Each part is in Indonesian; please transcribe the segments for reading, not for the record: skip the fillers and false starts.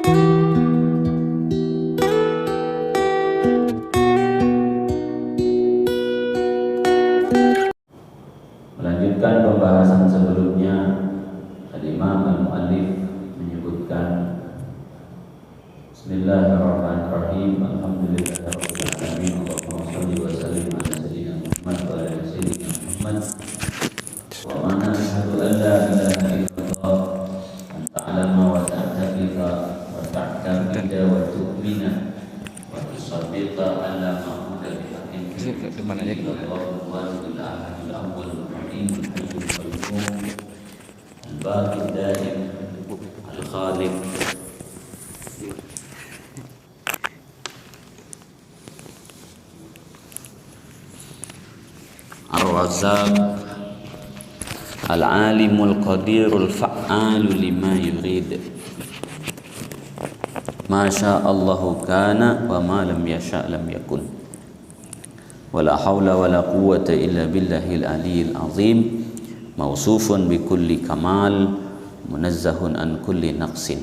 Melanjutkan pembahasan sebelumnya, Al-Imam Al-Muallif menyebutkan Bismillahirrahmanirrahim. Alhamdulillahirabbil alamin. Allahumma shalli wa sallim ala sayyidina Muhammad wa ala sayyidina Muhammad. Wa ma'ana asyhadu an la ilaha illallah an ta'lama wa ta'taqiqa wa ta'taqida wa tu'mina wa tusaddiqa ala ma'budu bihaqqin illallah wal awwal al-baqi ad-daim al-khaliq ar-razzaq al-alimul qadirul fa'alu lima yurid. Ma sya'allahu kana wa ma lam yasha' lam yakun. Wala haula wala quwwata illa billahil aliyyil azim. Mausufun bi kulli kamal, munazzahun an kulli naqsin.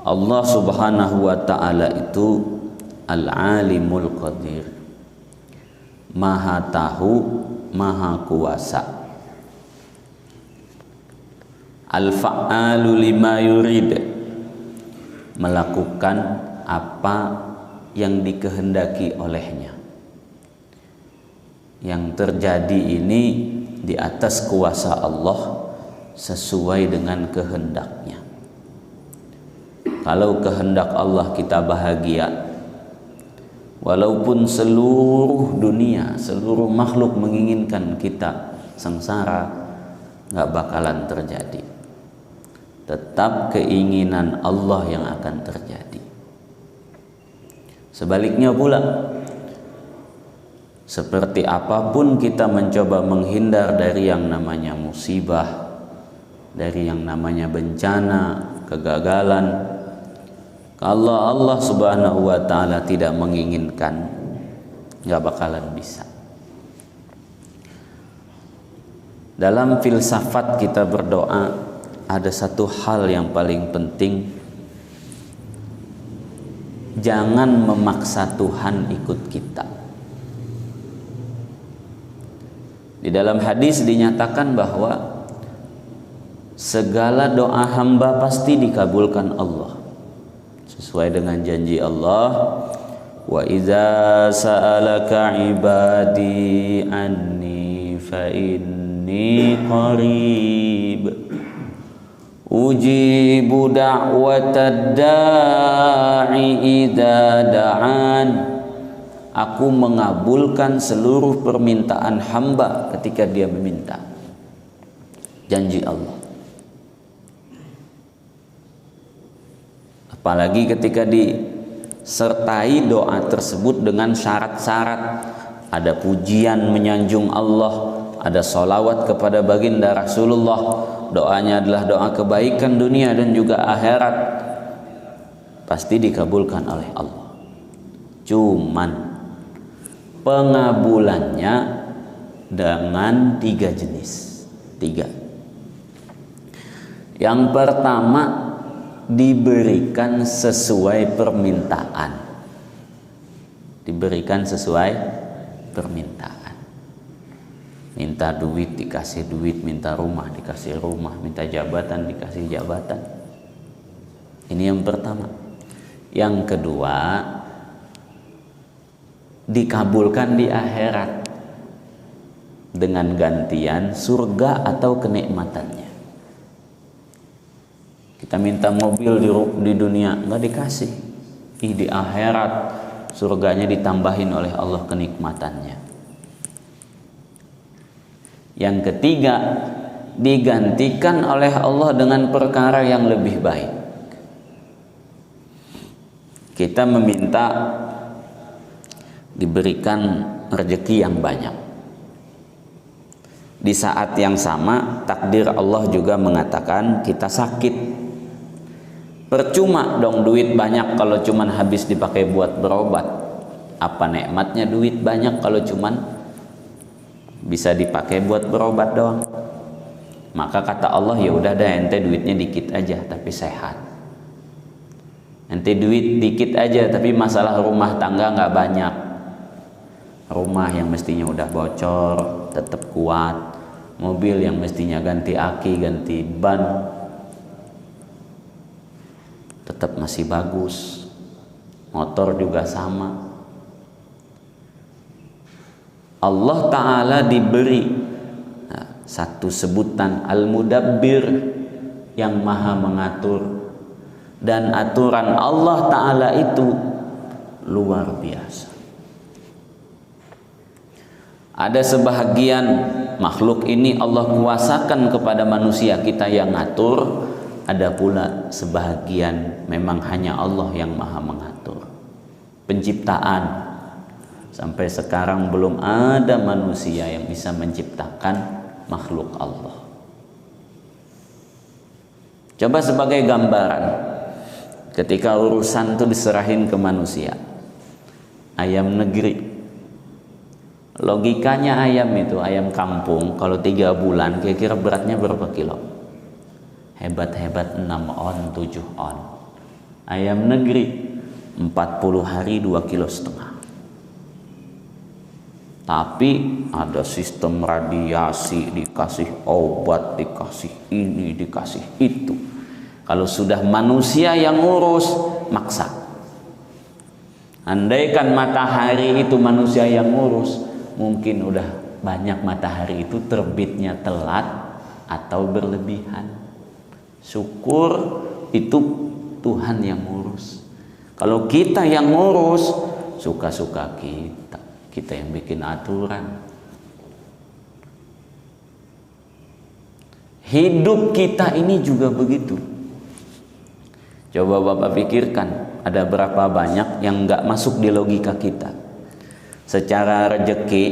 Allah Subhanahu wa ta'ala itu al-alimul qadir, maha tahu, maha kuasa. Al-fa'alu lima yurid, melakukan apa yang dikehendaki olehnya. Yang terjadi ini di atas kuasa Allah sesuai dengan kehendaknya. Kalau kehendak Allah kita bahagia, walaupun seluruh dunia, seluruh makhluk menginginkan kita sengsara, gak bakalan terjadi. Tetap keinginan Allah yang akan terjadi. Sebaliknya pula, seperti apapun kita mencoba menghindar dari yang namanya musibah, dari yang namanya bencana, kegagalan, kalau Allah Subhanahu wa ta'ala tidak menginginkan, gak bakalan bisa. Dalam filsafat kita berdoa, ada satu hal yang paling penting. Jangan memaksa Tuhan ikut kita. Di dalam hadis dinyatakan bahwa segala doa hamba pasti dikabulkan Allah, sesuai dengan janji Allah, wa idza sa'alaka ibadi anni fa inni qarib ujibu da'watad da'i idza da'an. Aku mengabulkan seluruh permintaan hamba ketika dia meminta. Janji Allah. Apalagi ketika disertai doa tersebut dengan syarat-syarat. Ada pujian menyanjung Allah, ada sholawat kepada baginda Rasulullah. Doanya adalah doa kebaikan dunia dan juga akhirat. Pasti dikabulkan oleh Allah. Cuman pengabulannya dengan 3 jenis. 3. Yang pertama, diberikan sesuai permintaan. Diberikan sesuai permintaan. Minta duit dikasih duit, minta rumah dikasih rumah, minta jabatan dikasih jabatan. Ini yang pertama. Yang kedua, dikabulkan di akhirat dengan gantian surga atau kenikmatannya. Kita minta mobil di dunia nggak dikasih, di akhirat surganya ditambahin oleh Allah kenikmatannya. Yang ketiga, digantikan oleh Allah dengan perkara yang lebih baik. Kita meminta diberikan rezeki yang banyak. Di saat yang sama, takdir Allah juga mengatakan kita sakit. Percuma dong duit banyak kalau cuman habis dipakai buat berobat. Apa nikmatnya duit banyak kalau cuman bisa dipakai buat berobat doang? Maka kata Allah, ya udah dah ente duitnya dikit aja tapi sehat. Nanti duit dikit aja, tapi masalah rumah tangga nggak banyak. Rumah yang mestinya udah bocor tetap kuat, mobil yang mestinya ganti aki, ganti ban tetap masih bagus, motor juga sama. Allah Ta'ala diberi satu sebutan Al-Mudabbir, yang maha mengatur, dan aturan Allah Ta'ala itu luar biasa. Ada sebahagian makhluk ini Allah kuasakan kepada manusia kita yang ngatur, ada pula sebahagian memang hanya Allah yang maha mengatur. Penciptaan, sampai sekarang belum ada manusia yang bisa menciptakan makhluk Allah. Coba sebagai gambaran, ketika urusan itu diserahin ke manusia, ayam negeri, logikanya ayam itu, ayam kampung, kalau 3 bulan kira-kira beratnya berapa kilo? Hebat-hebat 6 on, 7 on. Ayam negeri 40 hari 2,5 kilo. Tapi ada sistem radiasi, dikasih obat, dikasih ini, dikasih itu. Kalau sudah manusia yang ngurus, maksa. Andaikan matahari itu manusia yang ngurus, mungkin udah banyak matahari itu terbitnya telat atau berlebihan. Syukur itu Tuhan yang ngurus. Kalau kita yang ngurus, suka-suka kita yang bikin aturan. Hidup kita ini juga begitu. Coba Bapak pikirkan, ada berapa banyak yang nggak masuk di logika kita. Secara rezeki,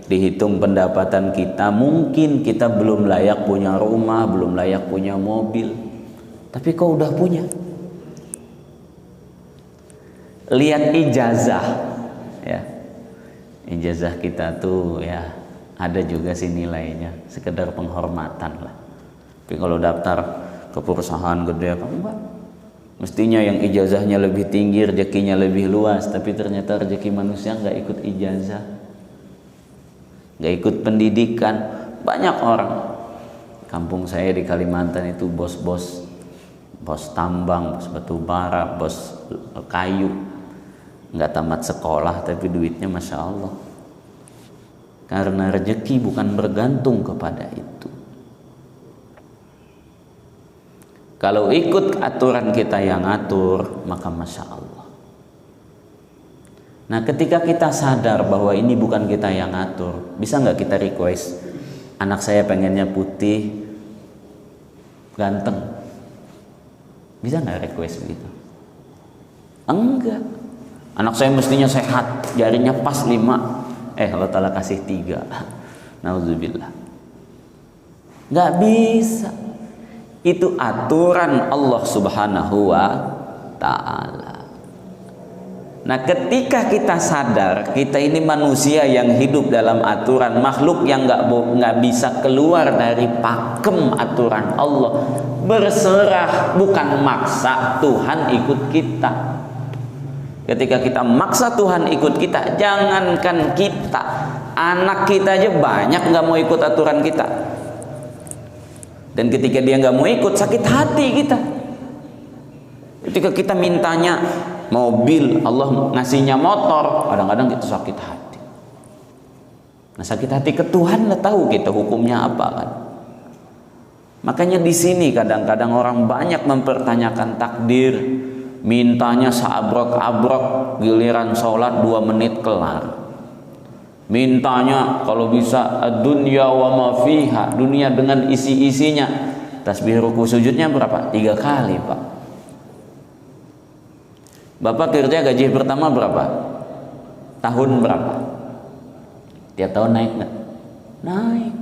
dihitung pendapatan kita, mungkin kita belum layak punya rumah, belum layak punya mobil, tapi kok udah punya. Lihat ijazah, ya. Ijazah kita tuh ya ada juga sih nilainya, sekedar penghormatan lah. Tapi kalau daftar ke perusahaan gede apa enggak? Mestinya yang ijazahnya lebih tinggi, rezekinya lebih luas, tapi ternyata rezeki manusia nggak ikut ijazah, nggak ikut pendidikan. Banyak orang kampung saya di Kalimantan itu bos tambang, bos batu bara, bos kayu, nggak tamat sekolah tapi duitnya Masya Allah. Karena rezeki bukan bergantung kepada itu. Kalau ikut aturan kita yang ngatur, maka Masya Allah. Nah, ketika kita sadar bahwa ini bukan kita yang ngatur, bisa nggak kita request, anak saya pengennya putih, ganteng? Bisa nggak request begitu? Enggak. Anak saya mestinya sehat, jarinya pas 5, Allah Ta'ala kasih 3. Nauzubillah. Nggak bisa. Itu aturan Allah Subhanahu wa Ta'ala. Nah, ketika kita sadar kita ini manusia yang hidup dalam aturan, makhluk yang nggak bisa keluar dari pakem aturan Allah, berserah bukan maksa Tuhan ikut kita. Ketika kita maksa Tuhan ikut kita, jangankan kita, anak kita aja banyak nggak mau ikut aturan kita. Dan ketika dia nggak mau ikut, sakit hati kita. Ketika kita mintanya mobil, Allah ngasihnya motor, kadang-kadang kita sakit hati. Nah, sakit hati ke Tuhan lah, tahu kita hukumnya apa kan. Makanya di sini kadang-kadang orang banyak mempertanyakan takdir, mintanya seabrok-abrok, giliran sholat 2 menit kelar. Mintanya kalau bisa dunia wa ma fiha, dunia dengan isi-isinya. Tasbih ruku sujudnya berapa? 3 kali, Pak. Bapak kerja gaji pertama berapa? Tahun berapa? Tiap tahun naik nggak? Naik.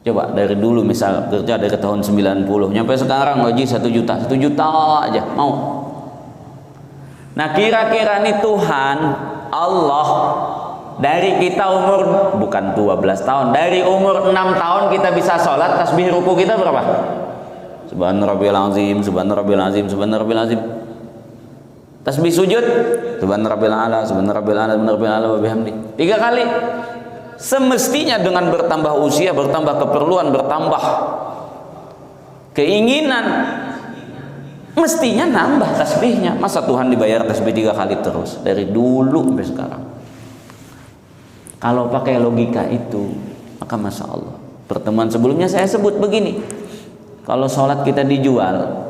Coba dari dulu misal kerja dari tahun 90 nyampe sekarang gaji 1 juta, 1 juta aja mau. Nah, kira-kira nih Tuhan Allah dari kita umur bukan 12 tahun, dari umur 6 tahun kita bisa sholat, tasbih ruku kita berapa? Subhanallah. subhana rabbil azim, subhana rabbil azim, subhana rabbil azim. Tasbih sujud, subhana rabbil a'la, subhana rabbil a'la, subhana rabbil a'la wa bihamdi. 3 kali. Semestinya dengan bertambah usia, bertambah keperluan, bertambah keinginan, mestinya nambah tasbihnya. Masa Tuhan dibayar tasbih 3 kali terus dari dulu sampai sekarang? Kalau pakai logika itu, maka masya Allah. Pertemuan sebelumnya saya sebut begini, kalau sholat kita dijual,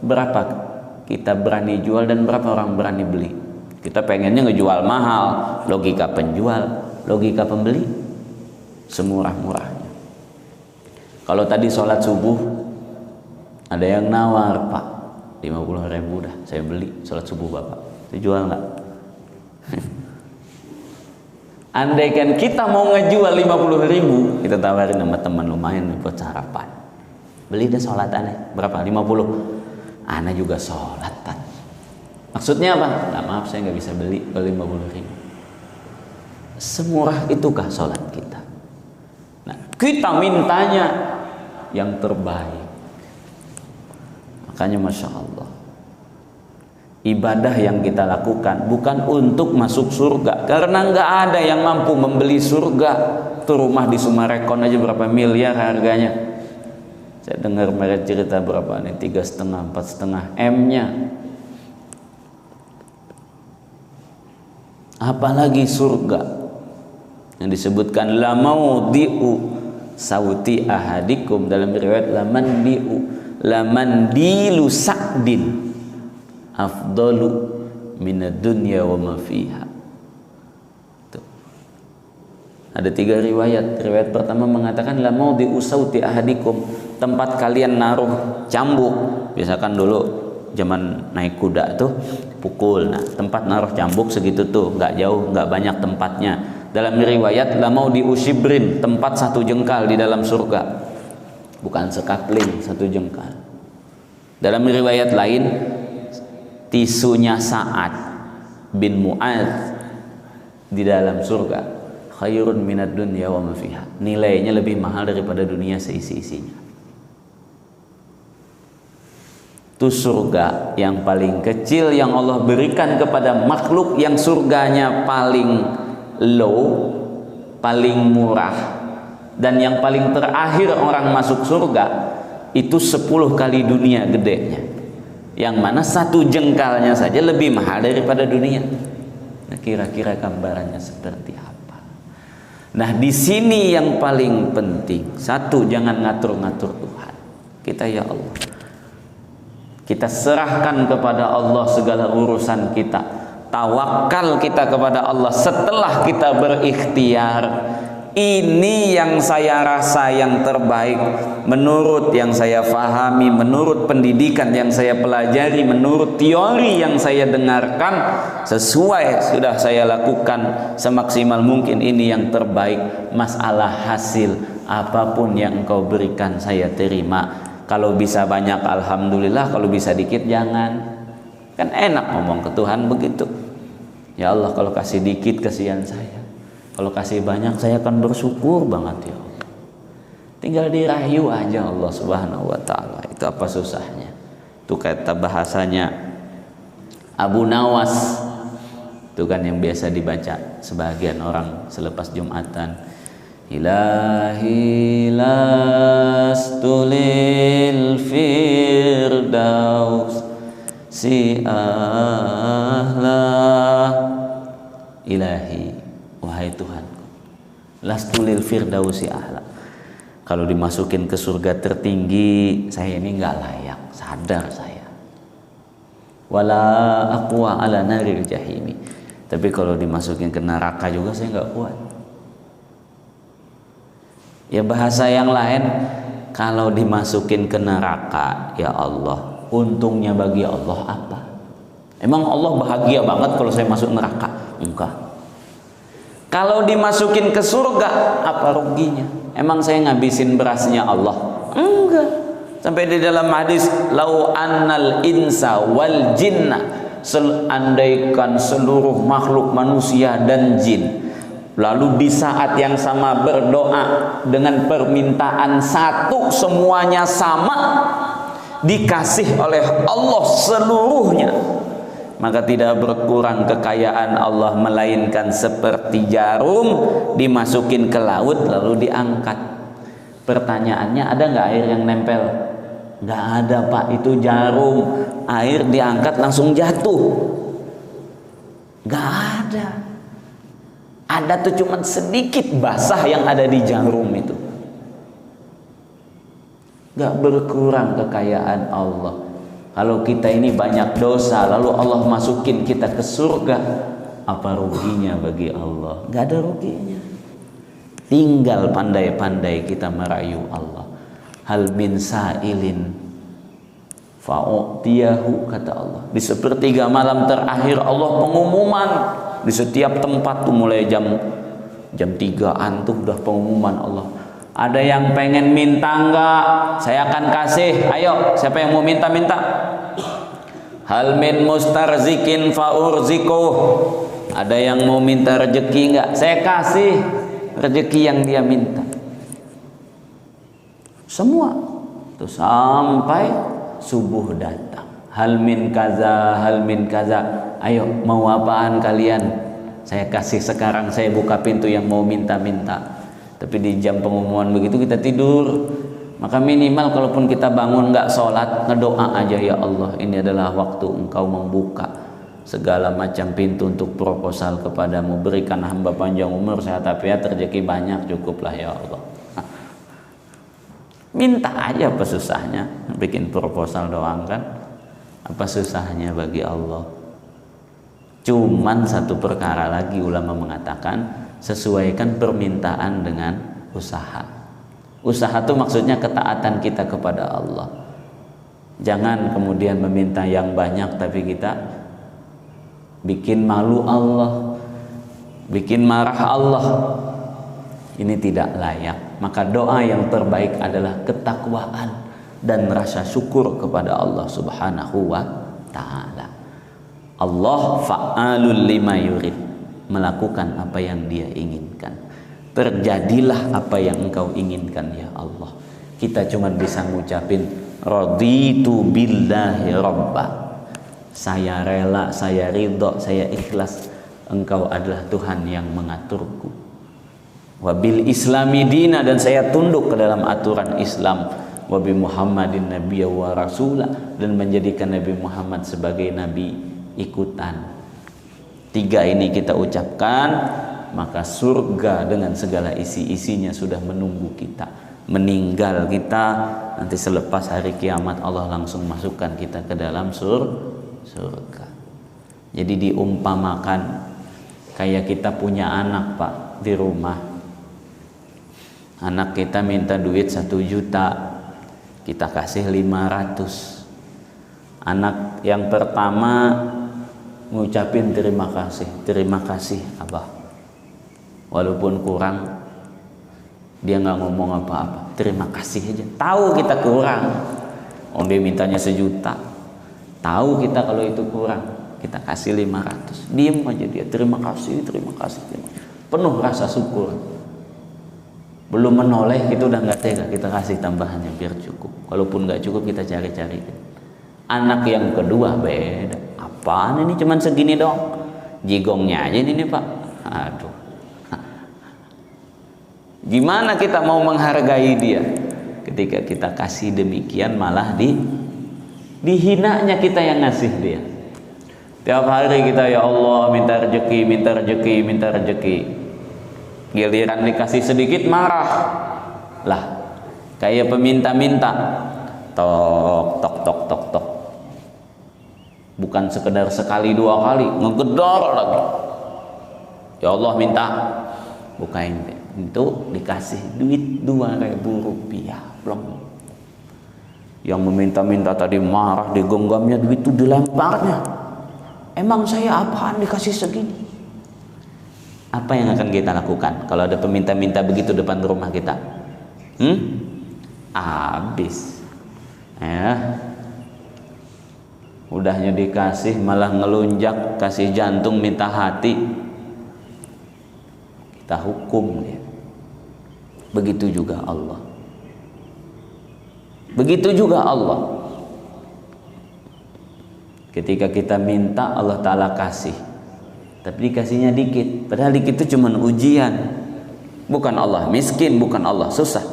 berapa kita berani jual dan berapa orang berani beli? Kita pengennya ngejual mahal, logika penjual, logika pembeli semurah-murahnya. Kalau tadi sholat subuh ada yang nawar, Pak 50.000 dah saya beli sholat subuh Bapak, saya jual nggak? Andaikan kita mau ngejual 50.000, kita tawarin sama teman, lumayan buat sarapan, beli deh sholat aneh berapa? 50. Ana juga sholat tan. Maksudnya apa? Nah, maaf saya nggak bisa beli kalau 50.000. Semurah itukah sholat kita? Nah, kita mintanya yang terbaik. Makanya masya Allah, ibadah yang kita lakukan bukan untuk masuk surga, karena nggak ada yang mampu membeli surga. Tuh rumah di Sumarekon aja berapa miliar harganya. Saya dengar mereka cerita berapa nih, 3,5, 4,5 M-nya. Apalagi surga yang disebutkan la maudi'u sauti ahadikum, dalam riwayat laman dilu sa'din afdalu minad dunya wa ma fiha. Ada 3 riwayat. Riwayat pertama mengatakan la maudi'u sauti ahadikum, tempat kalian naruh cambuk. Biasakan dulu zaman naik kuda tuh pukul. Nah, tempat naruh cambuk segitu tuh, nggak jauh, nggak banyak tempatnya. Dalam riwayat la maudi'u shibrin, tempat 1 jengkal di dalam surga. Bukan sekapling, 1 jengkal. Dalam riwayat lain, tisunya Sa'ad bin Mu'adz di dalam surga khairun minad dunya wa ma fiha, nilainya lebih mahal daripada dunia seisi-isinya. Itu surga yang paling kecil yang Allah berikan kepada makhluk yang surganya paling low, paling murah, dan yang paling terakhir orang masuk surga itu 10 kali dunia gedenya, yang mana 1 jengkalnya saja lebih mahal daripada dunia. Nah, kira-kira gambarannya seperti apa? Nah, di sini yang paling penting, 1, jangan ngatur-ngatur Tuhan kita. Ya Allah, kita serahkan kepada Allah segala urusan kita, tawakal kita kepada Allah. Setelah kita berikhtiar, ini yang saya rasa yang terbaik menurut yang saya fahami, menurut pendidikan yang saya pelajari, menurut teori yang saya dengarkan, sesuai sudah saya lakukan semaksimal mungkin. Ini yang terbaik. Masalah hasil, apapun yang Engkau berikan saya terima. Kalau bisa banyak alhamdulillah, kalau bisa dikit jangan. Kan enak ngomong ke Tuhan begitu. Ya Allah, kalau kasih dikit kasihan saya, kalau kasih banyak saya akan bersyukur banget ya Allah. Tinggal dirayu aja Allah Subhanahu wa ta'ala. Itu apa susahnya? Itu kata bahasanya Abu Nawas, itu kan yang biasa dibaca sebagian orang selepas Jumatan. Ilahi lastulil firdaus si ahlah. Ilahi, wahai Tuhanku, lastulil firdausi ahla, kalau dimasukin ke surga tertinggi saya ini nggak layak, sadar saya. Wala aqwa ala naril jahimi, tapi kalau dimasukin ke neraka juga saya nggak kuat. Ya bahasa yang lain, kalau dimasukin ke neraka, ya Allah, untungnya bagi Allah apa? Emang Allah bahagia banget kalau saya masuk neraka? Enggak. Kalau dimasukin ke surga, apa ruginya? Emang saya ngabisin berasnya Allah? Enggak. Sampai di dalam hadis, lau annal insa wal jinna, andaikan seluruh makhluk manusia dan jin lalu di saat yang sama berdoa dengan permintaan satu, semuanya sama, dikasih oleh Allah seluruhnya, maka tidak berkurang kekayaan Allah, melainkan seperti jarum dimasukin ke laut lalu diangkat. Pertanyaannya, ada nggak air yang nempel? Nggak ada Pak, itu jarum. Air diangkat langsung jatuh. Nggak ada. Ada tuh cuman sedikit basah yang ada di jarum itu. Nggak berkurang kekayaan Allah. Kalau kita ini banyak dosa lalu Allah masukin kita ke surga, apa ruginya bagi Allah? Nggak ada ruginya. Tinggal pandai-pandai kita merayu Allah. Hal min sa'ilin fa'u'tiyahu, kata Allah. Di sepertiga malam terakhir Allah pengumuman di setiap tempat tuh, mulai jam 3-an tuh udah pengumuman Allah. Ada yang pengen minta enggak? Saya akan kasih. Ayo, siapa yang mau minta-minta? Hal min mustarzikin fa'urzikuh. Ada yang mau minta rezeki enggak? Saya kasih rezeki yang dia minta. Semua tuh sampai subuh datang. Hal min kaza, hal min kaza. Ayo, mau apaan kalian? Saya kasih sekarang, saya buka pintu yang mau minta-minta. Tapi di jam pengumuman begitu kita tidur. Maka minimal kalaupun kita bangun nggak sholat, ngedoa aja, ya Allah, ini adalah waktu Engkau membuka segala macam pintu untuk proposal kepadamu. Berikan hamba panjang umur, sehat afiat, rezeki banyak, cukuplah ya Allah. Minta aja, apa susahnya? Bikin proposal doang kan? Apa susahnya bagi Allah? Cuman satu perkara lagi, ulama mengatakan sesuaikan permintaan dengan usaha. Usaha itu maksudnya ketaatan kita kepada Allah. Jangan kemudian meminta yang banyak tapi kita bikin malu Allah, bikin marah Allah. Ini tidak layak. Maka doa yang terbaik adalah ketakwaan dan rasa syukur kepada Allah Subhanahu wa ta'ala. Allah fa'alul lima yurid, melakukan apa yang dia inginkan. Terjadilah apa yang engkau inginkan ya Allah. Kita cuma bisa ngucapin raditu billahi rabba. Saya rela, saya ridho, saya ikhlas, engkau adalah Tuhan yang mengaturku. Wabil islami dina, dan saya tunduk ke dalam aturan Islam. Wabi Muhammadin nabiyya wa rasulah, dan menjadikan Nabi Muhammad sebagai nabi ikutan. 3 ini kita ucapkan, maka surga dengan segala isi-isinya sudah menunggu kita. Meninggal kita, nanti selepas hari kiamat Allah langsung masukkan kita ke dalam surga. Jadi diumpamakan kayak kita punya anak Pak di rumah. Anak kita minta duit 1 juta, kita kasih 500. Anak yang pertama ngucapin terima kasih Abah, walaupun kurang, dia nggak ngomong apa-apa, terima kasih aja. Tahu kita kurang, dia mintanya 1 juta, tahu kita kalau itu kurang, kita kasih 500, diem aja dia, terima kasih, penuh rasa syukur. Belum menoleh, kita udah nggak tega, kita kasih tambahannya biar cukup. Kalaupun nggak cukup, kita cari-cari. Anak yang kedua beda. Apaan ini, cuman segini dong, jigongnya aja ini Pak. Aduh, gimana kita mau menghargai dia ketika kita kasih demikian, malah dihinanya kita yang ngasih dia. Tiap hari kita, ya Allah, minta rezeki. Giliran dikasih sedikit marah lah, kayak peminta-minta, tok. Bukan sekedar sekali 2 kali, ngegedor lagi. Ya Allah, minta, bukain itu, dikasih duit 2.000 rupiah, belum. Yang meminta-minta tadi marah, digenggamnya, duit itu dilemparnya. Emang saya apaan dikasih segini? Apa yang akan kita lakukan kalau ada peminta-minta begitu depan rumah kita? Habis ya, udahnya dikasih malah ngelunjak, kasih jantung minta hati, kita hukum dia. Begitu juga Allah. Ketika kita minta, Allah Ta'ala kasih, tapi dikasihnya dikit. Padahal dikit itu cuma ujian. Bukan Allah miskin, bukan Allah susah,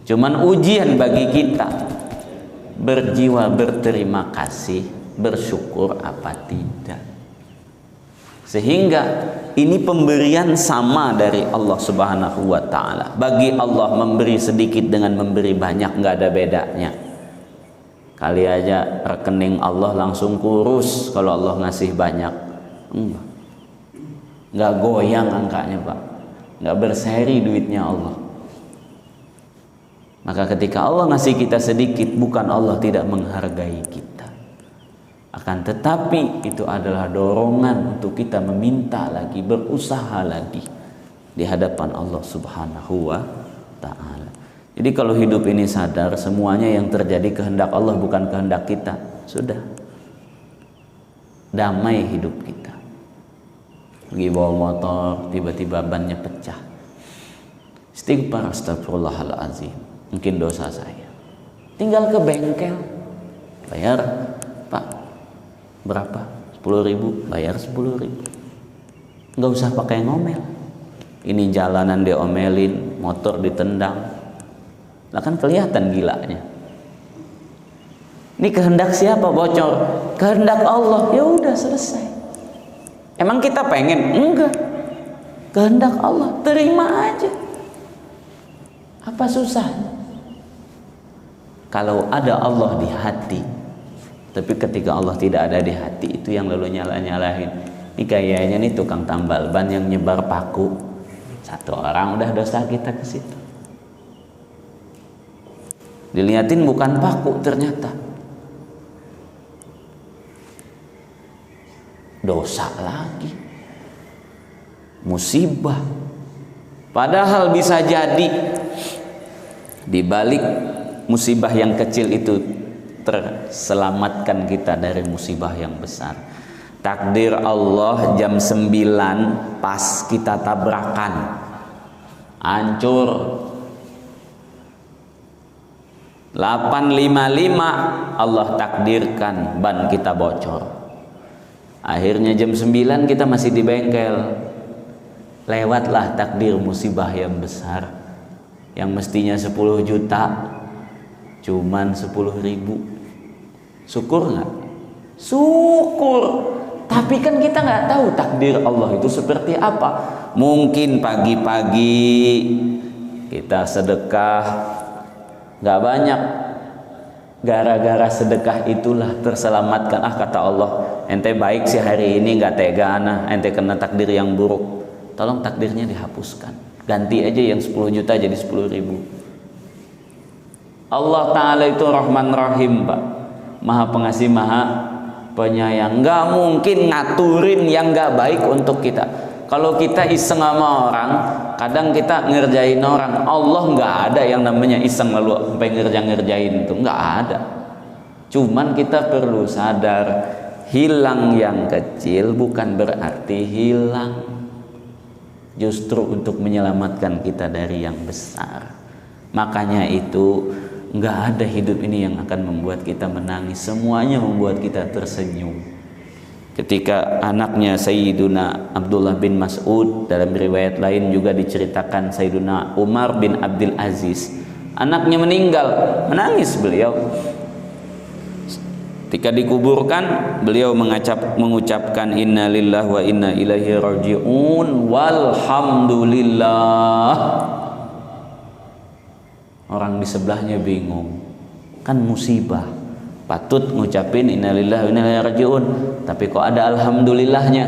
cuman ujian bagi kita berjiwa berterima kasih, bersyukur apa tidak. Sehingga ini pemberian sama dari Allah Subhanahu wa Ta'ala. Bagi Allah memberi sedikit dengan memberi banyak nggak ada bedanya. Kali aja rekening Allah langsung kurus kalau Allah ngasih banyak. Nggak goyang angkanya, Pak. Nggak berseri duitnya Allah. Maka ketika Allah ngasih kita sedikit, bukan Allah tidak menghargai kita. Akan tetapi itu adalah dorongan untuk kita meminta lagi, berusaha lagi di hadapan Allah Subhanahu wa Ta'ala. Jadi kalau hidup ini sadar semuanya yang terjadi kehendak Allah, bukan kehendak kita, sudah damai hidup kita. Lagi bawa motor, tiba-tiba bannya pecah, istighfar, astagfirullahaladzim, mungkin dosa saya. Tinggal ke bengkel, bayar, Pak, berapa? 10.000, bayar 10.000. Nggak usah pakai ngomel. Ini jalanan diomelin, motor ditendang, lah kan kelihatan gilanya. Ini kehendak siapa bocor? Kehendak Allah. Ya udah selesai. Emang kita pengen? Enggak. Kehendak Allah, terima aja. Apa susah? Kalau ada Allah di hati, tapi ketika Allah tidak ada di hati, itu yang lalu nyalahin. Ini kayaknya nih tukang tambal ban yang nyebar paku. Satu orang udah dosa kita ke situ. Dilihatin bukan paku, ternyata dosa lagi, musibah. Padahal bisa jadi di balik musibah yang kecil itu terselamatkan kita dari musibah yang besar. Takdir Allah jam 9 pas kita tabrakan, hancur. 8.55 Allah takdirkan ban kita bocor. Akhirnya jam 9 kita masih di bengkel. Lewatlah takdir musibah yang besar, yang mestinya 10 juta cuman 10.000. Syukur nggak? Syukur. Tapi kan kita nggak tahu takdir Allah itu seperti apa. Mungkin pagi-pagi kita sedekah nggak banyak, gara-gara sedekah itulah terselamatkan. Kata Allah, ente baik sih hari ini, nggak tega ente kena takdir yang buruk. Tolong takdirnya dihapuskan, ganti aja yang 10 juta jadi 10.000. Allah Ta'ala itu Rahman Rahim, Pak, Maha Pengasih, Maha Penyayang. Nggak mungkin ngaturin yang nggak baik untuk kita. Kalau kita iseng sama orang, kadang kita ngerjain orang. Allah nggak ada yang namanya iseng lalu sampai ngerjain itu, nggak ada. Cuman kita perlu sadar, hilang yang kecil bukan berarti hilang, justru untuk menyelamatkan kita dari yang besar. Makanya itu nggak ada hidup ini yang akan membuat kita menangis, semuanya membuat kita tersenyum. Ketika anaknya Sayyiduna Abdullah bin Mas'ud, dalam riwayat lain juga diceritakan Sayyiduna Umar bin Abdul Aziz, anaknya meninggal, menangis beliau. Ketika dikuburkan, beliau mengucapkan inna lillahi wa inna ilaihi raji'un walhamdulillah. Orang di sebelahnya bingung, kan musibah, patut ngucapin innalillahi wa inna ilaihi raji'un, tapi kok ada alhamdulillahnya.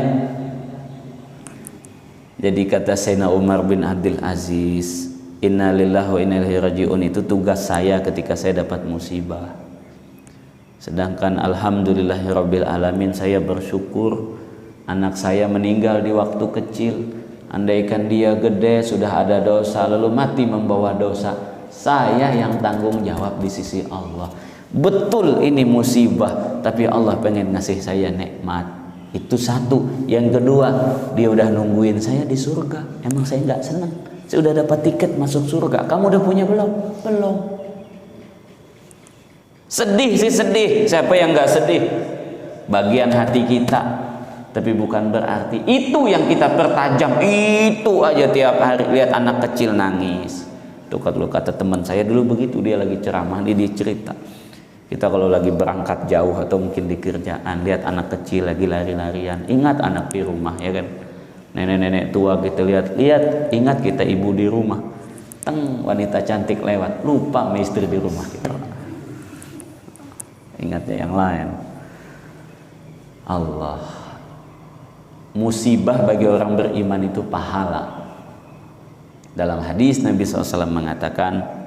Jadi kata Sayyidina Umar bin Abdul Aziz, innalillahi wa inna ilaihi raji'un itu tugas saya ketika saya dapat musibah. Sedangkan alhamdulillahirabbil alamin, saya bersyukur anak saya meninggal di waktu kecil. Andaikan dia gede sudah ada dosa lalu mati membawa dosa, saya yang tanggung jawab di sisi Allah. Betul ini musibah, tapi Allah pengen ngasih saya nikmat. Itu satu. Yang kedua, dia udah nungguin saya di surga. Emang saya nggak senang? Saya udah dapat tiket masuk surga. Kamu udah punya belum? Belum. Sedih sih sedih. Siapa yang nggak sedih? bagian hati kita, tapi bukan berarti itu yang kita pertajam. Itu aja tiap hari lihat anak kecil nangis. Tuh kalau kata teman saya dulu begitu, dia lagi ceramah, dia cerita. Kita kalau lagi berangkat jauh atau mungkin di kerjaan, lihat anak kecil lagi lari-larian, ingat anak di rumah, ya kan? Nenek-nenek tua kita lihat, ingat kita ibu di rumah. Teng, wanita cantik lewat, lupa istri di rumah kita. Ingatnya yang lain. Allah, musibah bagi orang beriman itu pahala. Dalam hadis Nabi SAW mengatakan,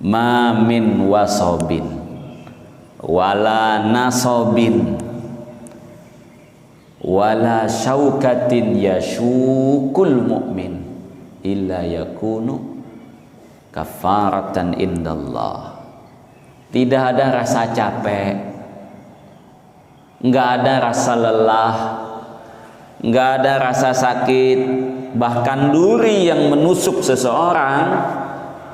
ma min wasobin wala nasobin wala syaukatin yashukul mu'min illa yakunu kafaratan indallah. Tidak ada rasa capek, nggak ada rasa lelah, nggak ada rasa sakit, bahkan duri yang menusuk seseorang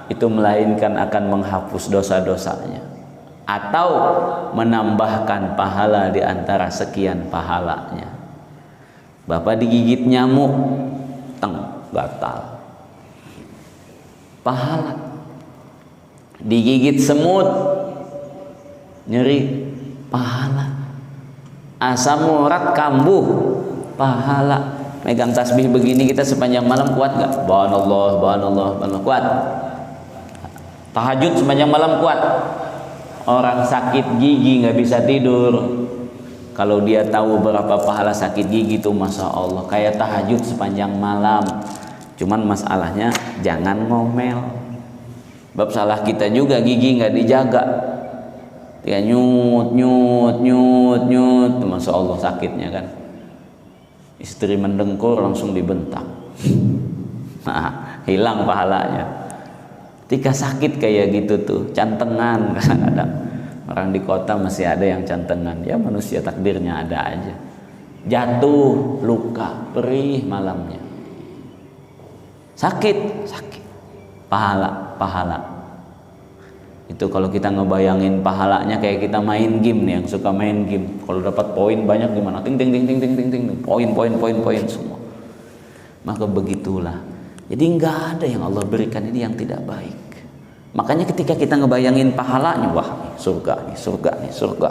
itu melainkan akan menghapus dosa-dosanya atau menambahkan pahala di antara sekian pahalanya. Bapak digigit nyamuk, teng, gatal, pahala. Digigit semut, nyeri, pahala. Asam urat kambuh, pahala. Megang tasbih begini kita sepanjang malam kuat gak? Subhanallah, subhanallah, subhanallah, kuat. Tahajud sepanjang malam kuat. Orang sakit gigi nggak bisa tidur, kalau dia tahu berapa pahala sakit gigi itu, masya Allah, kayak tahajud sepanjang malam. Cuman masalahnya jangan ngomel. Bab salah kita juga, gigi nggak dijaga, dia nyut, masya Allah sakitnya kan. Istri mendengkur langsung dibentak, nah, hilang pahalanya. Ketika sakit kayak gitu tuh, cantengan, kadang-kadang orang di kota masih ada yang cantengan, ya manusia takdirnya ada aja. Jatuh, luka, perih malamnya, sakit, pahala. Itu kalau kita ngebayangin pahalanya kayak kita main game nih, yang suka main game, kalau dapat poin banyak gimana? Ting, poin semua. Maka begitulah. Jadi nggak ada yang Allah berikan ini yang tidak baik. Makanya ketika kita ngebayangin pahalanya, wah surga nih, surga.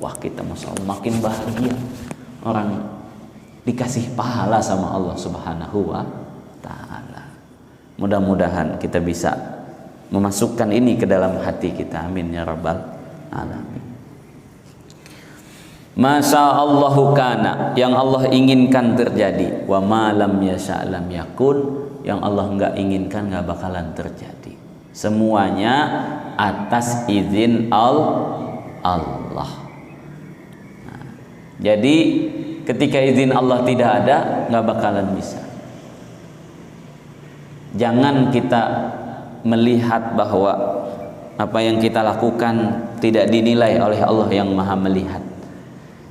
Wah kita masya Allah makin bahagia. Orang dikasih pahala sama Allah Subhanahu wa Ta'ala. Mudah-mudahan kita bisa memasukkan ini ke dalam hati kita. Amin ya rabbal alamin. Masya Allahu kana, yang Allah inginkan terjadi. Wa ma lam yasha lam yakun, yang Allah nggak inginkan nggak bakalan terjadi. Semuanya atas izin Allah. Nah, jadi ketika izin Allah tidak ada, nggak bakalan bisa. Jangan kita melihat bahwa apa yang kita lakukan tidak dinilai oleh Allah yang Maha melihat.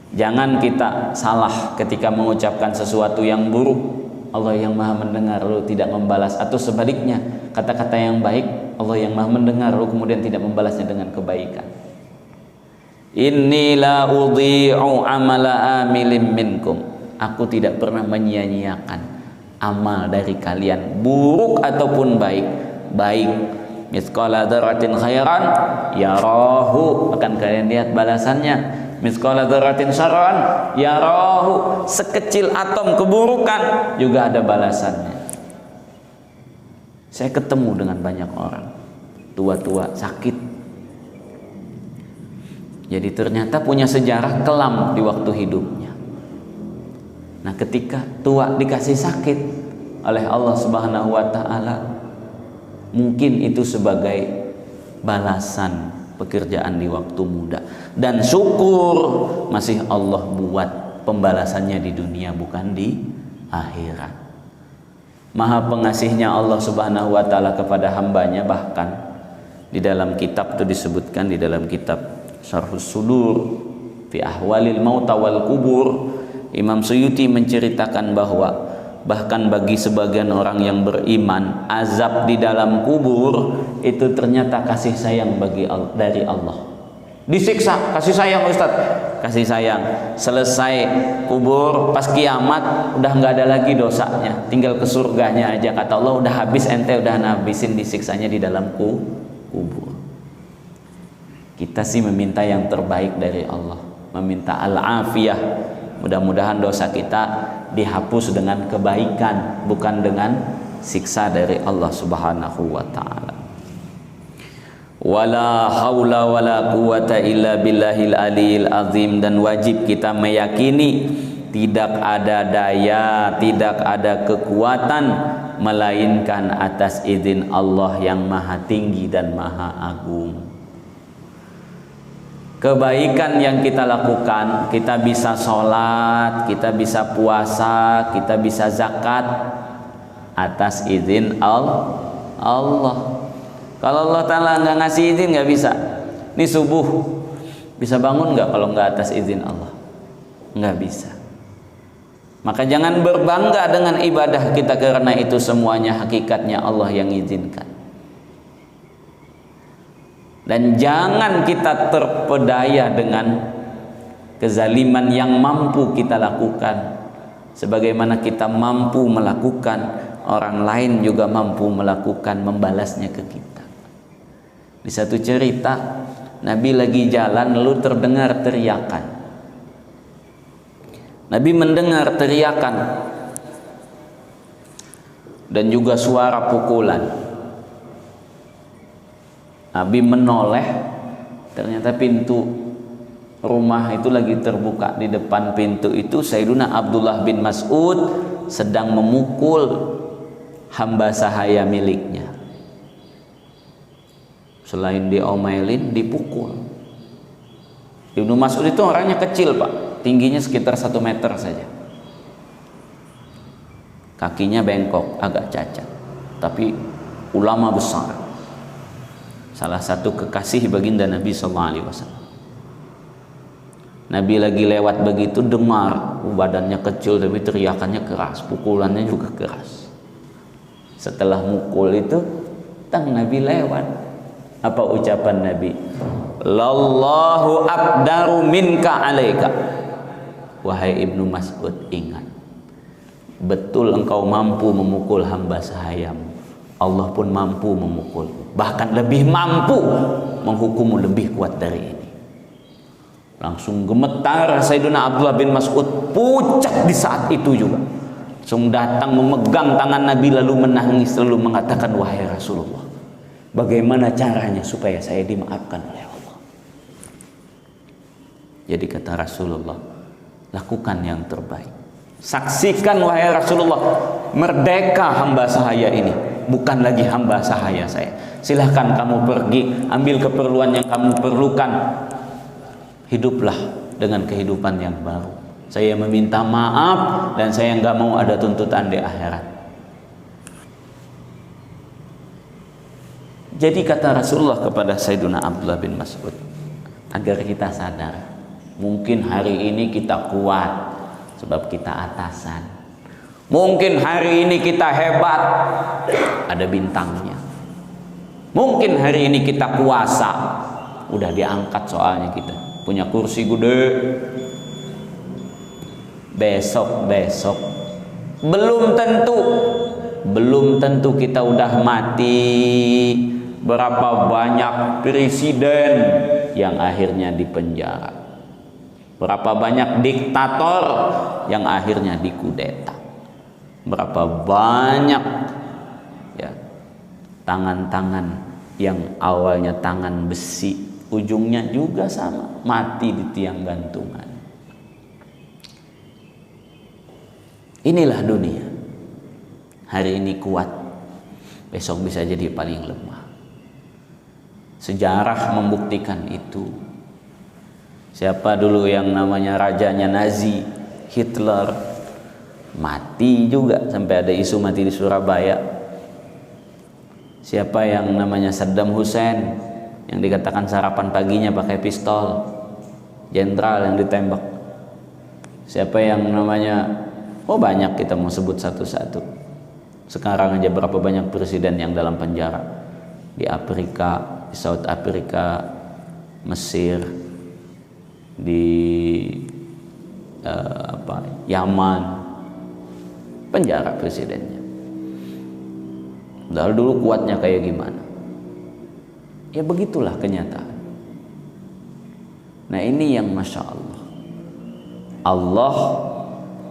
Jangan kita salah ketika mengucapkan sesuatu yang buruk, Allah yang Maha mendengar lalu tidak membalas, atau sebaliknya kata-kata yang baik Allah yang Maha mendengar lalu kemudian tidak membalasnya dengan kebaikan. Inni la udhi'u amala amilin minkum, aku tidak pernah menyia-nyiakan amal dari kalian, buruk ataupun baik. Mithqala dzarratin khairan yarahu, akan kalian lihat balasannya. Mithqala dzarratin syarran yarahu, sekecil atom keburukan juga ada balasannya. Saya ketemu dengan banyak orang tua-tua sakit, jadi ternyata punya sejarah kelam di waktu hidupnya. Nah ketika tua dikasih sakit oleh Allah Subhanahu wa Ta'ala, mungkin itu sebagai balasan pekerjaan di waktu muda, dan syukur masih Allah buat pembalasannya di dunia bukan di akhirat. Maha pengasihnya Allah Subhanahu wa Ta'ala kepada hambanya, bahkan di dalam kitab itu disebutkan, di dalam kitab Syarhus Sudur fi Ahwalil Mauta wal Kubur, Imam Suyuti menceritakan bahwa bahkan bagi sebagian orang yang beriman, azab di dalam kubur itu ternyata kasih sayang dari Allah. Disiksa, kasih sayang Ustaz, kasih sayang. Selesai kubur, pas kiamat udah nggak ada lagi dosanya, tinggal ke surganya aja. Kata Allah, udah habis ente, udah habisin disiksanya di dalam kubur. Kita sih meminta yang terbaik dari Allah, meminta al-afiyah. Mudah-mudahan dosa kita dihapus dengan kebaikan, bukan dengan siksa dari Allah Subhanahu wa ta'ala. Wala haula wala quwata illa billahil aliyil azim. Dan wajib kita meyakini tidak ada daya, tidak ada kekuatan melainkan atas izin Allah yang maha tinggi dan maha agung. Kebaikan yang kita lakukan, kita bisa sholat, kita bisa puasa, kita bisa zakat atas izin Allah. Kalau Allah Ta'ala nggak ngasih izin nggak bisa. Ini subuh bisa bangun nggak kalau nggak atas izin Allah? Nggak bisa. Maka jangan berbangga dengan ibadah kita, karena itu semuanya hakikatnya Allah yang izinkan. Dan jangan kita terpedaya dengan kezaliman yang mampu kita lakukan. Sebagaimana kita mampu melakukan, orang lain juga mampu melakukan, membalasnya ke kita. Di satu cerita, Nabi lagi jalan lalu terdengar teriakan. Nabi mendengar teriakan dan juga suara pukulan. Nabi menoleh, ternyata pintu rumah itu lagi terbuka. Di depan pintu itu Sayyiduna Abdullah bin Mas'ud sedang memukul hamba sahaya miliknya. Selain diomelin, dipukul. Ibnu Mas'ud itu orangnya kecil Pak, tingginya sekitar 1 meter saja. Kakinya bengkok, agak cacat, tapi ulama besar. Salah satu kekasih baginda Nabi SAW. Nabi lagi lewat begitu, dengar badannya kecil tapi teriakannya keras, pukulannya juga keras. Setelah mukul itu, Nabi lewat. Apa ucapan Nabi? Lallahu abdaru minka alaika. Wahai Ibnu Mas'ud, ingat, betul engkau mampu memukul hamba sahayamu, Allah pun mampu memukul, bahkan lebih mampu menghukummu lebih kuat dari ini. Langsung gemetar Sayyidina Abdullah bin Mas'ud, pucat di saat itu juga. Langsung datang memegang tangan Nabi lalu menangis, lalu mengatakan, wahai Rasulullah, bagaimana caranya supaya saya dimaafkan oleh Allah? Jadi kata Rasulullah, lakukan yang terbaik. Saksikan wahai Rasulullah, merdeka hamba sahaya ini, bukan lagi hamba sahaya saya. Silahkan kamu pergi, ambil keperluan yang kamu perlukan. Hiduplah dengan kehidupan yang baru. Saya meminta maaf dan saya nggak mau ada tuntutan di akhirat. Jadi kata Rasulullah kepada Sayyidina Abdullah bin Mas'ud, agar kita sadar, mungkin hari ini kita kuat sebab kita atasan. Mungkin hari ini kita hebat, ada bintangnya. Mungkin hari ini kita kuasa, udah diangkat soalnya kita, punya kursi gede. Besok belum tentu kita udah mati. Berapa banyak presiden yang akhirnya dipenjara, berapa banyak diktator yang akhirnya dikudeta, berapa banyak ya tangan-tangan yang awalnya tangan besi, ujungnya juga sama, mati di tiang gantungan. Inilah dunia. Hari ini kuat, besok bisa jadi paling lemah. Sejarah membuktikan itu. Siapa dulu yang namanya rajanya Nazi, Hitler, mati juga, sampai ada isu mati di Surabaya. Siapa yang namanya Saddam Hussein, yang dikatakan sarapan paginya pakai pistol, jenderal yang ditembak. Siapa yang namanya, banyak kita mau sebut satu-satu. Sekarang aja berapa banyak presiden yang dalam penjara di Afrika, di South Africa, Mesir, di Yaman, penjara presidennya. Padahal dulu kuatnya kayak gimana? Ya begitulah kenyataan. Nah ini yang Masya Allah, Allah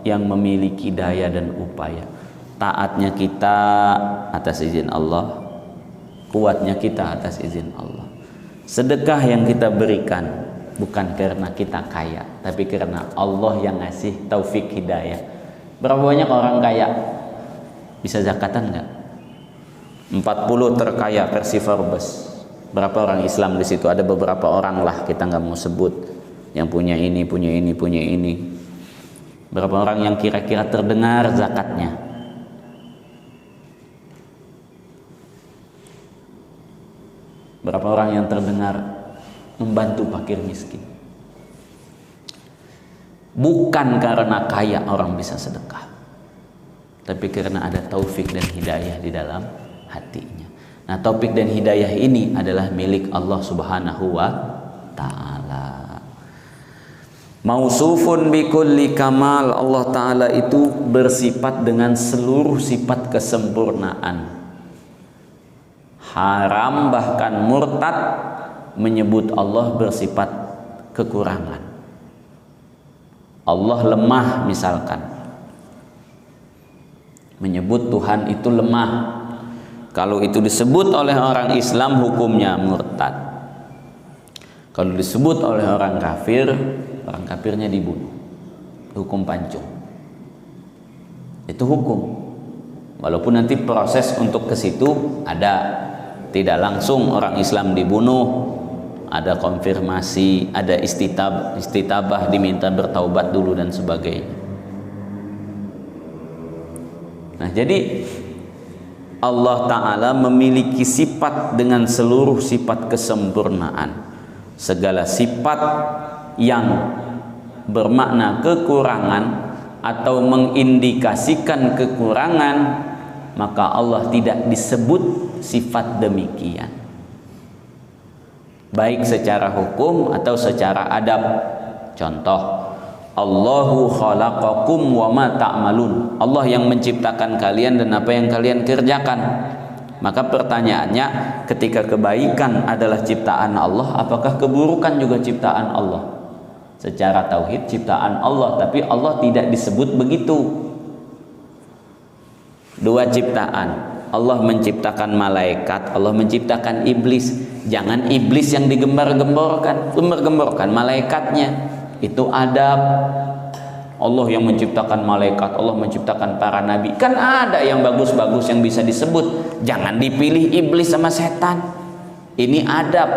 yang memiliki daya dan upaya. Taatnya kita atas izin Allah, kuatnya kita atas izin Allah. Sedekah yang kita berikan bukan karena kita kaya, tapi karena Allah yang ngasih taufik hidayah. Berapa banyak orang kaya? Bisa zakatan nggak? 40 terkaya versi Forbes. Berapa orang Islam di situ? Ada beberapa orang lah, kita nggak mau sebut, yang punya ini, punya ini, punya ini. Berapa orang yang kira-kira terdengar zakatnya? Berapa orang yang terdengar membantu fakir miskin? Bukan karena kaya orang bisa sedekah, tapi karena ada taufik dan hidayah di dalam hatinya. Nah, taufik dan hidayah ini adalah milik Allah Subhanahu wa Ta'ala. Mausufun bikulli kamal, Allah Ta'ala itu bersifat dengan seluruh sifat kesempurnaan. Haram bahkan murtad menyebut Allah bersifat kekurangan. Allah lemah misalkan, menyebut Tuhan itu lemah. Kalau itu disebut oleh orang Islam hukumnya murtad. Kalau disebut oleh orang kafirnya dibunuh. Hukum pancung. Itu hukum. Walaupun nanti proses untuk ke situ ada, tidak langsung orang Islam dibunuh, ada konfirmasi, ada istitabah, diminta bertaubat dulu dan sebagainya. Nah, jadi Allah Ta'ala memiliki sifat dengan seluruh sifat kesempurnaan. Segala sifat yang bermakna kekurangan atau mengindikasikan kekurangan, maka Allah tidak disebut sifat demikian, baik secara hukum atau secara adab. Contoh, Allahu khalaqakum wa ma ta'malun. Allah yang menciptakan kalian dan apa yang kalian kerjakan. Maka pertanyaannya, ketika kebaikan adalah ciptaan Allah, apakah keburukan juga ciptaan Allah? Secara tauhid ciptaan Allah, tapi Allah tidak disebut begitu. Dua ciptaan, Allah menciptakan malaikat, Allah menciptakan iblis. Jangan iblis yang digembar-gemborkan malaikatnya. Itu adab. Allah yang menciptakan malaikat, Allah menciptakan para nabi. Kan ada yang bagus-bagus yang bisa disebut. Jangan dipilih iblis sama setan. Ini adab.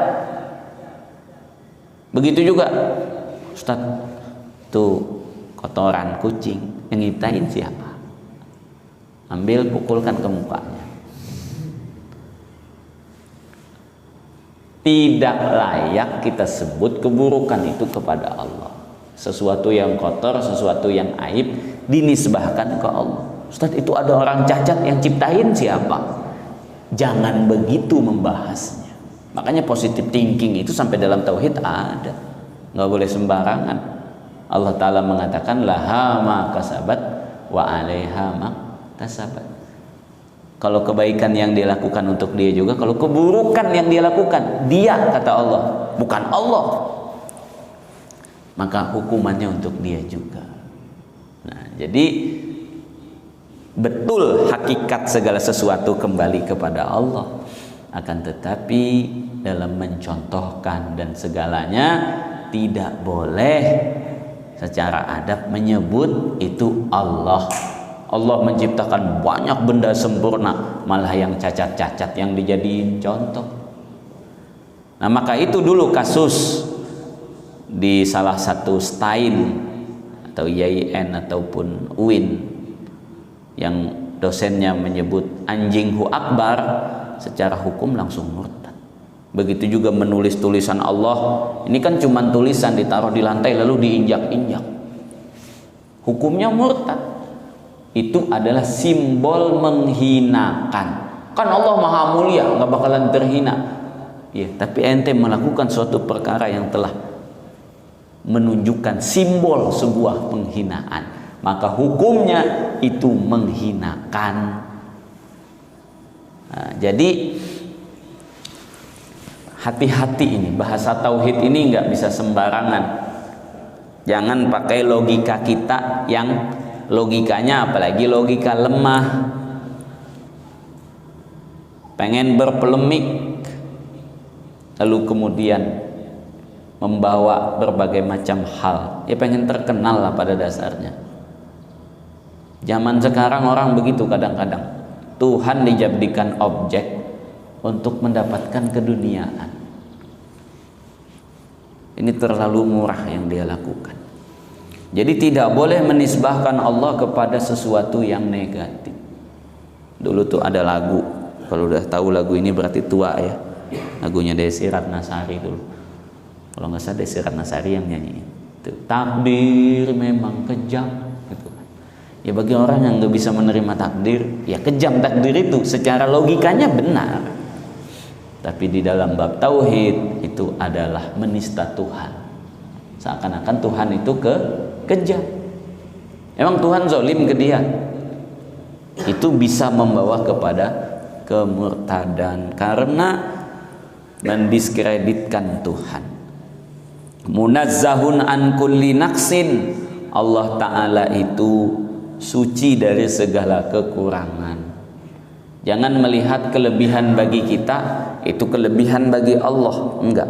Begitu juga, Ustaz, tuh kotoran kucing, yang nyiptain siapa? Ambil, pukulkan ke mukanya. Tidak layak kita sebut keburukan itu kepada Allah. Sesuatu yang kotor, sesuatu yang aib dinisbahkan ke Allah. Ustaz, itu ada orang cacat, yang ciptain siapa? Jangan begitu membahasnya. Makanya positive thinking itu sampai dalam tauhid ada. Nggak boleh sembarangan. Allah Ta'ala mengatakan laha ma kasabat wa alaiha ma tasabat. Kalau kebaikan yang dia lakukan untuk dia juga, kalau keburukan yang dia lakukan, dia, kata Allah, bukan Allah, maka hukumannya untuk dia juga. Nah, jadi betul hakikat segala sesuatu kembali kepada Allah. Akan tetapi dalam mencontohkan dan segalanya tidak boleh secara adab menyebut itu Allah. Allah menciptakan banyak benda sempurna, malah yang cacat-cacat yang dijadiin contoh. Nah, maka itu dulu kasus di salah satu STAIN atau IAIN ataupun UIN yang dosennya menyebut anjinghu akbar, secara hukum langsung murtad. Begitu juga menulis tulisan Allah, ini kan cuma tulisan ditaruh di lantai lalu diinjak-injak, hukumnya murtad. Itu adalah simbol menghinakan. Kan Allah maha mulia, nggak bakalan terhina. Ya, tapi ente melakukan suatu perkara yang telah menunjukkan simbol sebuah penghinaan, maka hukumnya itu menghinakan. Nah, jadi hati-hati ini, bahasa tauhid ini nggak bisa sembarangan. Jangan pakai logika kita yang logikanya apalagi logika lemah, pengen berpolemik lalu kemudian membawa berbagai macam hal, ya pengen terkenal lah pada dasarnya. Zaman sekarang orang begitu kadang-kadang, Tuhan dijadikan objek untuk mendapatkan keduniaan. Ini terlalu murah yang dia lakukan. Jadi tidak boleh menisbahkan Allah kepada sesuatu yang negatif. Dulu tuh ada lagu, kalau udah tahu lagu ini berarti tua ya, lagunya Desi Ratnasari dulu. Kalau nggak salah Desi Ratnasari yang nyanyi itu, takdir memang kejam gitu. Ya bagi orang yang nggak bisa menerima takdir, ya kejam takdir itu, secara logikanya benar. Tapi di dalam bab tauhid itu adalah menista Tuhan. Seakan-akan Tuhan itu kejam. Emang Tuhan zalim ke dia? Itu bisa membawa kepada kemurtadan karena mendiskreditkan Tuhan. Munazzahun an kulli naqsin. Allah Ta'ala itu suci dari segala kekurangan. Jangan melihat kelebihan bagi kita itu kelebihan bagi Allah. Enggak,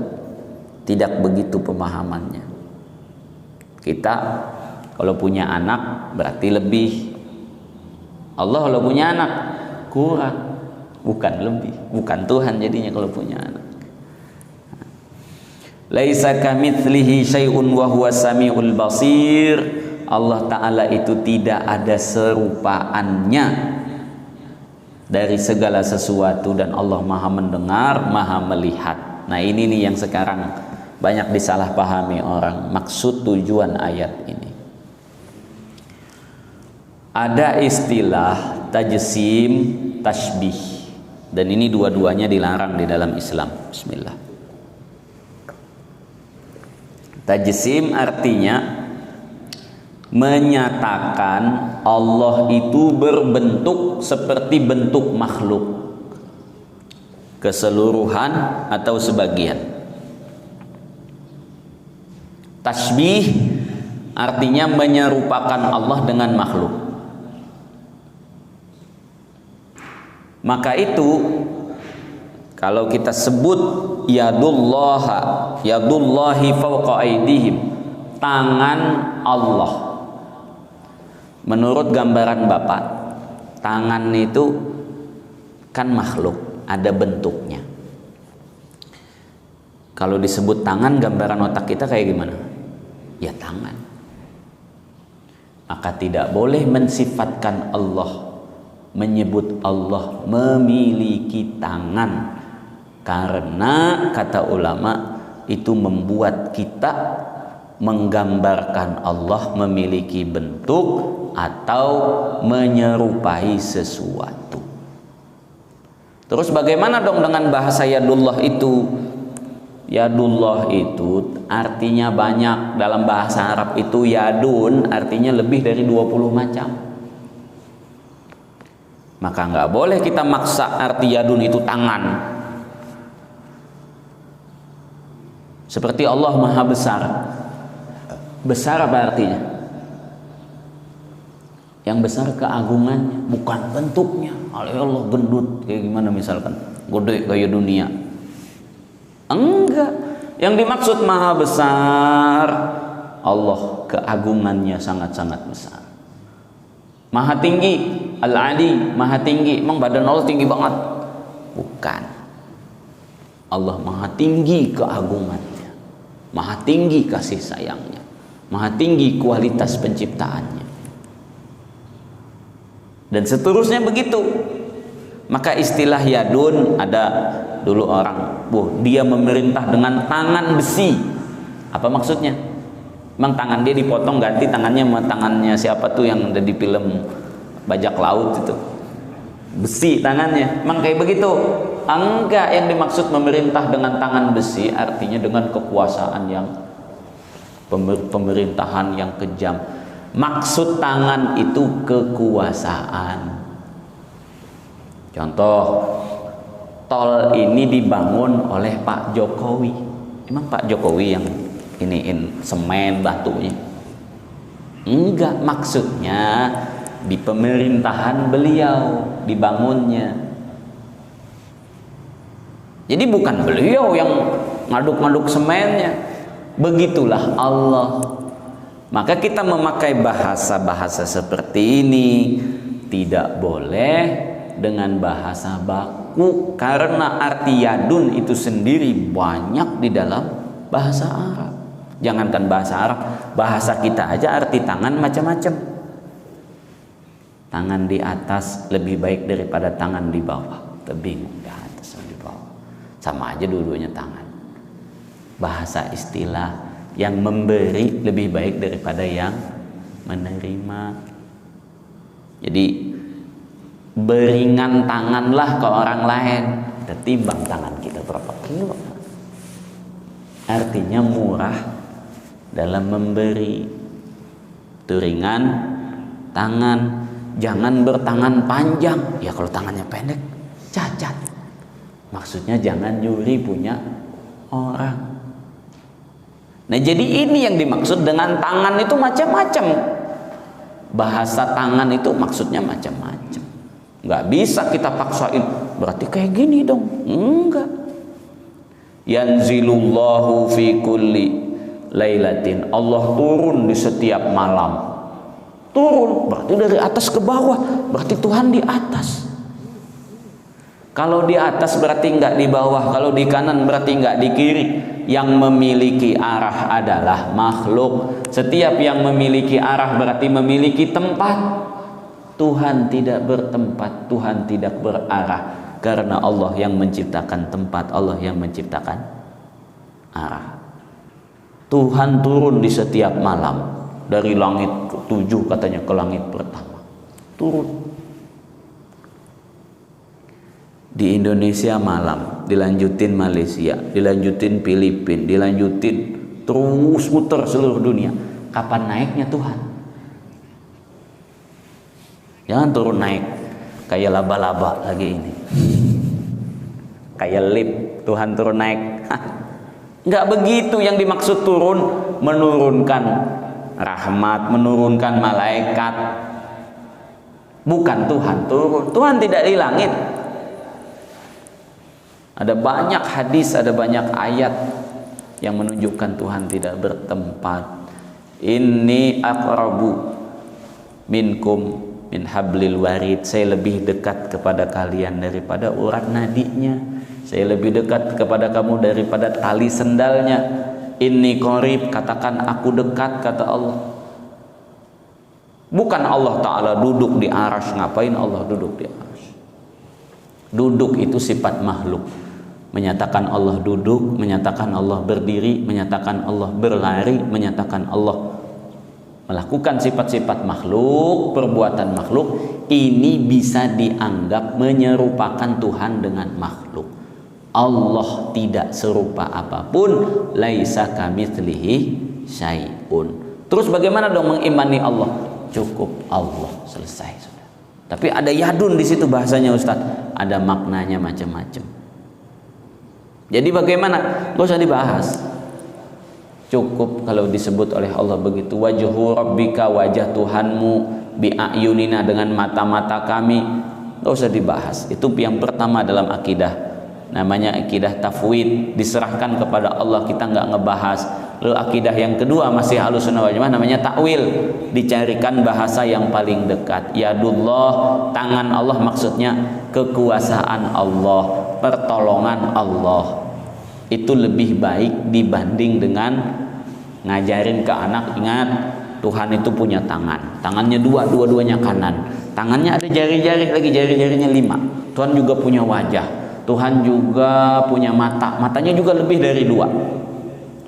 tidak begitu pemahamannya. Kita kalau punya anak berarti lebih. Allah kalau punya anak kurang, bukan lebih. Bukan Tuhan jadinya kalau punya anak. Laisa kamitslihi syai'un wa huwas samiul basir. Allah Ta'ala itu tidak ada serupaannya dari segala sesuatu, dan Allah Maha mendengar, Maha melihat. Nah ini nih yang sekarang banyak disalahpahami orang, maksud tujuan ayat ini. Ada istilah tajsim, tashbih, dan ini dua-duanya dilarang di dalam Islam. Bismillah. Tajsim artinya menyatakan Allah itu berbentuk seperti bentuk makhluk, keseluruhan atau sebagian. Tashbih artinya menyerupakan Allah dengan makhluk. Maka itu kalau kita sebut yadullahi fawqa aydihim, tangan Allah. Menurut gambaran Bapak, tangan itu kan makhluk, ada bentuknya. Kalau disebut tangan, gambaran otak kita kayak gimana? Ya tangan. Maka tidak boleh mensifatkan Allah, menyebut Allah memiliki tangan, karena kata ulama itu membuat kita menggambarkan Allah memiliki bentuk atau menyerupai sesuatu. Terus bagaimana dong dengan bahasa yadullah itu? Yadullah itu artinya banyak. Dalam bahasa Arab itu yadun artinya lebih dari 20 macam. Maka nggak boleh kita maksa arti yadun itu tangan. Seperti Allah Maha Besar. Besar apa artinya? Yang besar keagungannya, bukan bentuknya. Allah gendut kayak gimana misalkan, gede kayak dunia. Enggak. Yang dimaksud Maha Besar, Allah keagungannya sangat-sangat besar. Maha tinggi, Al-Ali, Maha tinggi. Emang badan Allah tinggi banget? Bukan. Allah Maha tinggi keagungannya, Maha tinggi kasih sayangnya, Maha tinggi kualitas penciptaannya, dan seterusnya begitu. Maka istilah yadun, ada dulu orang, dia memerintah dengan tangan besi. Apa maksudnya? Emang tangan dia dipotong ganti tangannya sama tangannya siapa tuh yang ada di film Bajak Laut itu, besi tangannya, emang kayak begitu? Enggak, yang dimaksud memerintah dengan tangan besi artinya dengan kekuasaan yang pemerintahan yang kejam. Maksud tangan itu kekuasaan. Contoh, tol ini dibangun oleh Pak Jokowi. Emang Pak Jokowi yang iniin semen batunya? Enggak, maksudnya di pemerintahan beliau dibangunnya. Jadi bukan beliau yang ngaduk-ngaduk semennya. Begitulah Allah. Maka kita memakai bahasa-bahasa seperti ini tidak boleh dengan bahasa baku, karena arti yadun itu sendiri banyak di dalam bahasa Arab. Jangankan bahasa Arab, bahasa kita aja arti tangan macam-macam. Tangan di atas lebih baik daripada tangan di bawah. Bingung, di atas atau di bawah, sama aja dua-duanya tangan. Bahasa istilah, yang memberi lebih baik daripada yang menerima. Jadi beringan tanganlah ke orang lain, kita timbang tangan kita berapa kilo. Artinya murah dalam memberi. Turingan tangan, jangan bertangan panjang. Ya kalau tangannya pendek cacat. Maksudnya jangan nyuri punya orang. Nah, jadi ini yang dimaksud dengan tangan itu macam-macam. Bahasa tangan itu maksudnya macam-macam. Nggak bisa kita paksain, berarti kayak gini dong. Enggak. Yanzilullahu fi kulli lailatin. Allah turun di setiap malam. Turun berarti dari atas ke bawah, berarti Tuhan di atas. Kalau di atas berarti enggak di bawah, kalau di kanan berarti enggak di kiri. Yang memiliki arah adalah makhluk. Setiap yang memiliki arah berarti memiliki tempat. Tuhan tidak bertempat, Tuhan tidak berarah, karena Allah yang menciptakan tempat, Allah yang menciptakan arah. Tuhan turun di setiap malam, dari langit 7 katanya ke langit pertama. Turun. Di Indonesia malam, dilanjutin Malaysia, dilanjutin Filipina, dilanjutin terus muter seluruh dunia. Kapan naiknya Tuhan? Jangan turun naik kayak laba-laba lagi ini, kayak lip Tuhan turun naik. Nggak begitu yang dimaksud turun, menurunkan rahmat, menurunkan malaikat. Bukan Tuhan turun. Tuhan tidak di langit. Ada banyak hadis, ada banyak ayat yang menunjukkan Tuhan tidak bertempat. Inni aqrabu minkum min hablil warid. Saya lebih dekat kepada kalian daripada urat nadinya. Saya lebih dekat kepada kamu daripada tali sendalnya. Inni qarib, katakan aku dekat, kata Allah. Bukan Allah Ta'ala duduk di arsy. Ngapain Allah duduk di arsy? Duduk itu sifat makhluk. Menyatakan Allah duduk, menyatakan Allah berdiri, menyatakan Allah berlari, menyatakan Allah melakukan sifat-sifat makhluk, perbuatan makhluk. Ini bisa dianggap menyerupakan Tuhan dengan makhluk. Allah tidak serupa apapun. Laisa kamitslihi syai'un. Terus bagaimana dong mengimani Allah? Cukup Allah, selesai sudah. Tapi ada yadun di situ bahasanya Ustaz. Ada maknanya macam-macam. Jadi bagaimana? Gak usah dibahas. Cukup kalau disebut oleh Allah begitu. Wajhu rabbika, wajah Tuhanmu, bi'ayunina, dengan mata-mata kami. Gak usah dibahas. Itu yang pertama dalam akidah. Namanya akidah tafwid. Diserahkan kepada Allah, kita nggak ngebahas. Lalu akidah yang kedua masih Ahlussunnah wal Jamaah, namanya takwil. Dicarikan bahasa yang paling dekat. Yadullah, tangan Allah, maksudnya kekuasaan Allah, pertolongan Allah. Itu lebih baik dibanding dengan ngajarin ke anak, ingat Tuhan itu punya tangan. Tangannya dua-duanya kanan. Tangannya ada jari-jari lagi, jari-jarinya 5. Tuhan juga punya wajah. Tuhan juga punya mata. Matanya juga lebih dari 2.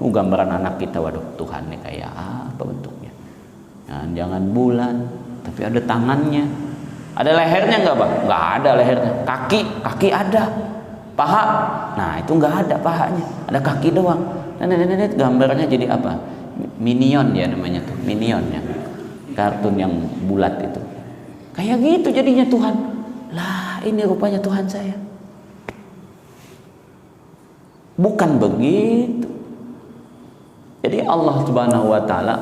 Gambaran anak kita, waduh Tuhan ini kayak apa bentuknya? Jangan bulan, tapi ada tangannya. Ada lehernya nggak Bang? Nggak ada lehernya. Kaki ada. Paha, nah itu nggak ada pahanya, ada kaki doang. Nenek gambarnya jadi apa? Minion ya namanya tuh, Minion yang kartun yang bulat itu. Kayak gitu jadinya Tuhan. Lah ini rupanya Tuhan saya. Bukan begitu. Jadi Allah Subhanahu wa taala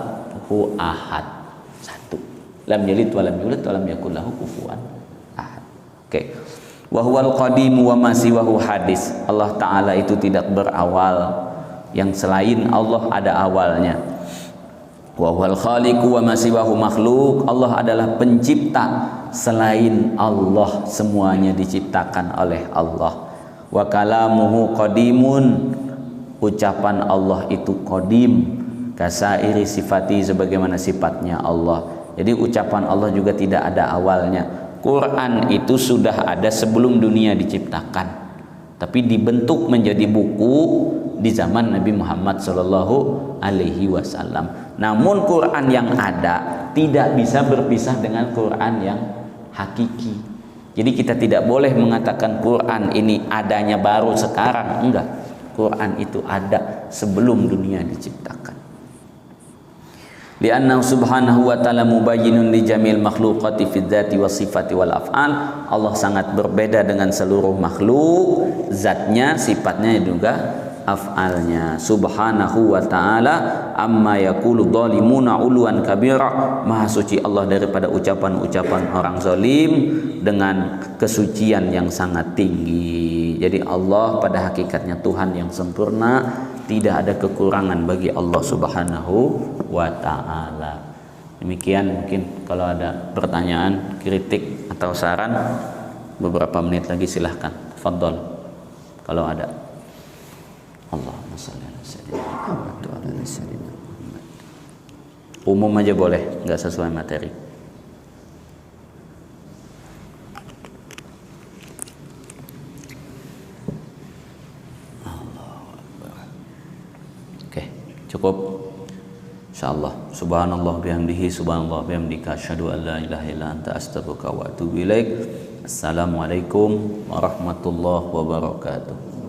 hu ahad, satu. Lam yalid wa lam yulad wa lam yakul lahu kufuwan ahad. Oke. Wa huwal qadim wa ma siwahu hadis. Allah taala itu tidak berawal. Yang selain Allah ada awalnya. Wa huwal khaliqu wa ma siwahu makhluk. Allah adalah pencipta, selain Allah semuanya diciptakan oleh Allah. Wa kalamuhu qadimun, ucapan Allah itu qadim, kasairi sifati, sebagaimana sifatnya Allah. Jadi ucapan Allah juga tidak ada awalnya. Quran itu sudah ada sebelum dunia diciptakan, tapi dibentuk menjadi buku di zaman Nabi Muhammad Shallallahu Alaihi Wasallam. Namun Quran yang ada tidak bisa berpisah dengan Quran yang hakiki. Jadi kita tidak boleh mengatakan Quran ini adanya baru sekarang, enggak. Quran itu ada sebelum dunia diciptakan. Li'annahu subhanahu wa ta'ala mubayyinun li jamil makhluqati fi dzati wa sifati wal af'al. Allah sangat berbeda dengan seluruh makhluk, zatnya, sifatnya juga af'alnya. Subhanahu wa ta'ala amma yaqulu dhalimuna uluan kabira. Maha suci Allah daripada ucapan-ucapan orang zalim dengan kesucian yang sangat tinggi. Jadi Allah pada hakikatnya Tuhan yang sempurna, tidak ada kekurangan bagi Allah Subhanahu wa ta'ala. Demikian, mungkin kalau ada pertanyaan, kritik atau saran beberapa menit lagi silahkan. Fadhol kalau ada. Allahumma shalli ala sayyidina Muhammad wa ala sayyidina Muhammad. Umum aja boleh, nggak sesuai materi. Oke, cukup. Insyaallah. Subhanallah bihamdihi, subhanallah bihamdika, asyhadu an la ilaha illa anta, astaghfiruka wa atubu ilaik. Assalamualaikum warahmatullahi wabarakatuh.